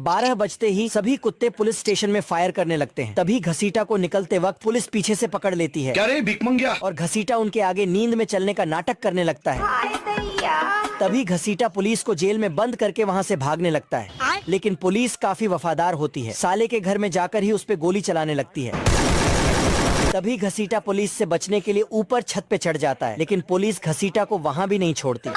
12 बजते ही सभी कुत्ते पुलिस स्टेशन में फायर करने लगते हैं। तभी घसीटा को निकलते वक्त पुलिस पीछे से पकड़ लेती है। क्या रे भिखमंगिया? और घसीटा उनके आगे नींद में चलने का नाटक करने लगता है। तभी घसीटा पुलिस को जेल में बंद करके वहाँ से भागने लगता है। लेकिन पुलिस काफी वफादार होती है। साले के घर में जाकर ही उस पे गोली चलाने लगती है। तभी घसीटा पुलिस से बचने के लिए ऊपर छत पे चढ़ जाता है, लेकिन पुलिस घसीटा को वहाँ भी नहीं छोड़ती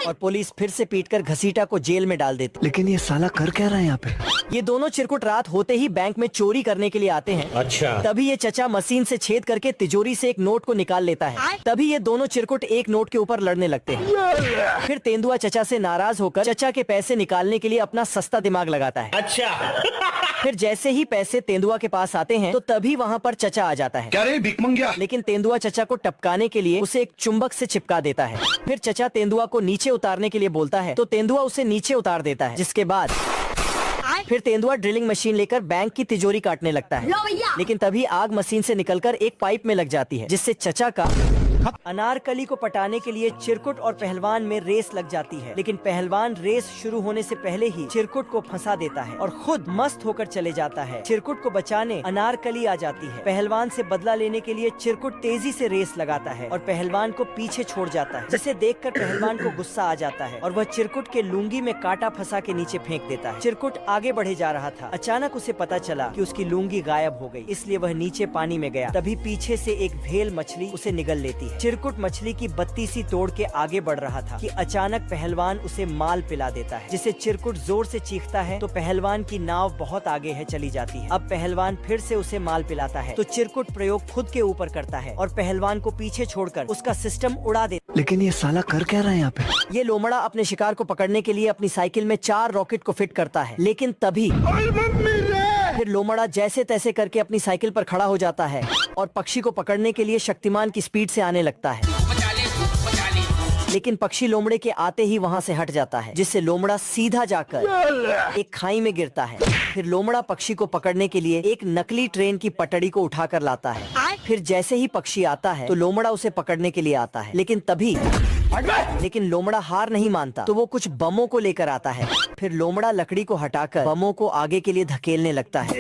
और पुलिस फिर से पीटकर घसीटा को जेल में डाल देती। लेकिन ये साला कर क्या रहा है यहाँ पे? ये दोनों चिरकुट रात होते ही बैंक में चोरी करने के लिए आते हैं। अच्छा। तभी ये चचा मशीन से छेद करके तिजोरी से एक नोट को निकाल लेता है। तभी ये दोनों चिरकुट एक नोट के ऊपर लड़ने लगते हैं। फिर तेंदुआ चचा से नाराज होकर चचा के पैसे निकालने के लिए अपना सस्ता दिमाग लगाता है। अच्छा। फिर जैसे ही पैसे तेंदुआ के पास आते हैं तो तभी वहाँ पर चचा आ जाता है। क्या रे भिखमंगिया? लेकिन तेंदुआ चचा को टपकाने के लिए उसे एक चुंबक से चिपका देता है। फिर चचा तेंदुआ को नीचे उतारने के लिए बोलता है तो तेंदुआ उसे नीचे उतार देता है, जिसके बाद फिर तेंदुआ ड्रिलिंग मशीन लेकर बैंक की तिजोरी काटने लगता है। लेकिन तभी आग मशीन से निकलकर एक पाइप में लग जाती है, जिससे चचा का अनारकली को पटाने के लिए चिरकुट और पहलवान में रेस लग जाती है। लेकिन पहलवान रेस शुरू होने से पहले ही चिरकुट को फंसा देता है और खुद मस्त होकर चले जाता है। चिरकुट को बचाने अनारकली आ जाती है। पहलवान से बदला लेने के लिए चिरकुट तेजी से रेस लगाता है और पहलवान को पीछे छोड़ जाता है, जिसे देखकर पहलवान को गुस्सा आ जाता है और वह चिरकुट के लुंगी में कांटा फंसा के नीचे फेंक देता है। चिरकुट आगे बढ़े जा रहा था। अचानक उसे पता चला कि उसकी लुंगी गायब हो गई, इसलिए वह नीचे पानी में गया। तभी पीछे से एक भेल मछली उसे निगल लेती है। चिरकुट मछली की बत्ती सी तोड़ के आगे बढ़ रहा था कि अचानक पहलवान उसे माल पिला देता है, जिसे चिरकुट जोर से चीखता है तो पहलवान की नाव बहुत आगे है चली जाती है। अब पहलवान फिर से उसे माल पिलाता है तो चिरकुट प्रयोग खुद के ऊपर करता है और पहलवान को पीछे छोड़कर उसका सिस्टम उड़ा देता है। लेकिन ये साला कर क्या रहा है यहाँ पे? ये लोमड़ा अपने शिकार को पकड़ने के लिए अपनी साइकिल में 4 रॉकेट को फिट करता है। लेकिन तभी फिर लोमड़ा जैसे तैसे करके अपनी साइकिल पर खड़ा हो जाता है और पक्षी को पकड़ने के लिए शक्तिमान की स्पीड से आने लगता है। लेकिन पक्षी लोमड़े के आते ही वहाँ से हट जाता है, जिससे लोमड़ा सीधा जाकर एक खाई में गिरता है। फिर लोमड़ा पक्षी को पकड़ने के लिए एक नकली ट्रेन की पटड़ी को उठाकर लाता है। फिर जैसे ही पक्षी आता है तो लोमड़ा उसे पकड़ने के लिए आता है। लेकिन लोमड़ा हार नहीं मानता तो वो कुछ बमों को लेकर आता है। फिर लोमड़ा लकड़ी को हटाकर बमों को आगे के लिए धकेलने लगता है।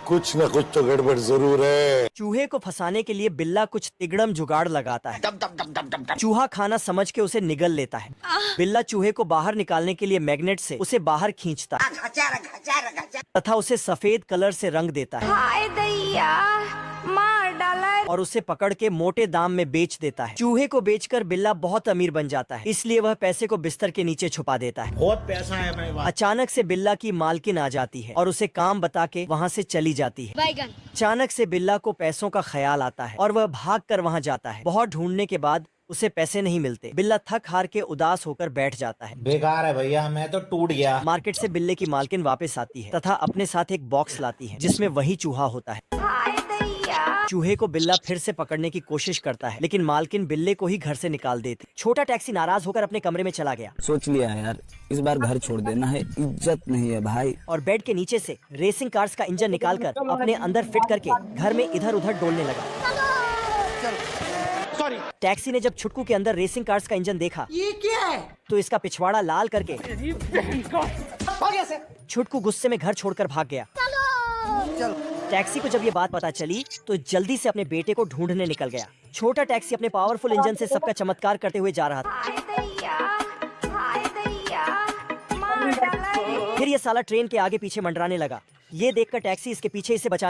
कुछ न कुछ तो गड़बड़ जरूर है। चूहे को फंसाने के लिए बिल्ला कुछ तिगड़म जुगाड़ लगाता है। चूहा खाना समझ के उसे निगल लेता है। बिल्ला चूहे को बाहर निकालने के लिए मैग्नेट से उसे बाहर खींचता है तथा उसे सफेद कलर से रंग देता है और उसे पकड़ के मोटे दाम में बेच देता है। चूहे को बेचकर बिल्ला बहुत अमीर बन जाता है, इसलिए वह पैसे को बिस्तर के नीचे छुपा देता है। बहुत पैसा है मेरे पास। अचानक से बिल्ला की मालकिन आ जाती है और उसे काम बता के वहाँ से चली जाती है। अचानक से बिल्ला को पैसों का ख्याल आता है और वह भागकर वहाँ जाता है। बहुत ढूंढने के बाद उसे पैसे नहीं मिलते। बिल्ला थक हार के उदास होकर बैठ जाता है। बेकार है भैया, मैं तो टूट गया। मार्केट से बिल्ले की मालकिन वापस आती है तथा अपने साथ एक बॉक्स लाती है, जिसमें वही चूहा होता है। चूहे को बिल्ला फिर से पकड़ने की कोशिश करता है, लेकिन मालकिन बिल्ले को ही घर से निकाल देती। छोटा टैक्सी नाराज होकर अपने कमरे में चला गया। सोच लिया यार, इस बार घर छोड़ देना है, इज्जत नहीं है भाई। और बेड के नीचे से रेसिंग कार्स का इंजन निकालकर अपने अंदर फिट करके घर में इधर उधर डोलने लगा। टैक्सी ने जब छुटकू के अंदर रेसिंग कार्स का इंजन देखा, ये क्या है, तो इसका पिछवाड़ा लाल करके छुटकू गुस्से में घर छोड़कर भाग गया। टैक्सी को जब ये बात पता चली तो जल्दी से अपने बेटे को ढूंढने निकल गया। छोटा टैक्सी अपने पावरफुल इंजन से सबका चमत्कार करते हुए जा रहा था। फिर ये साला ट्रेन के आगे पीछे मंडराने लगा। ये देखकर टैक्सी इसके पीछे इसे बचा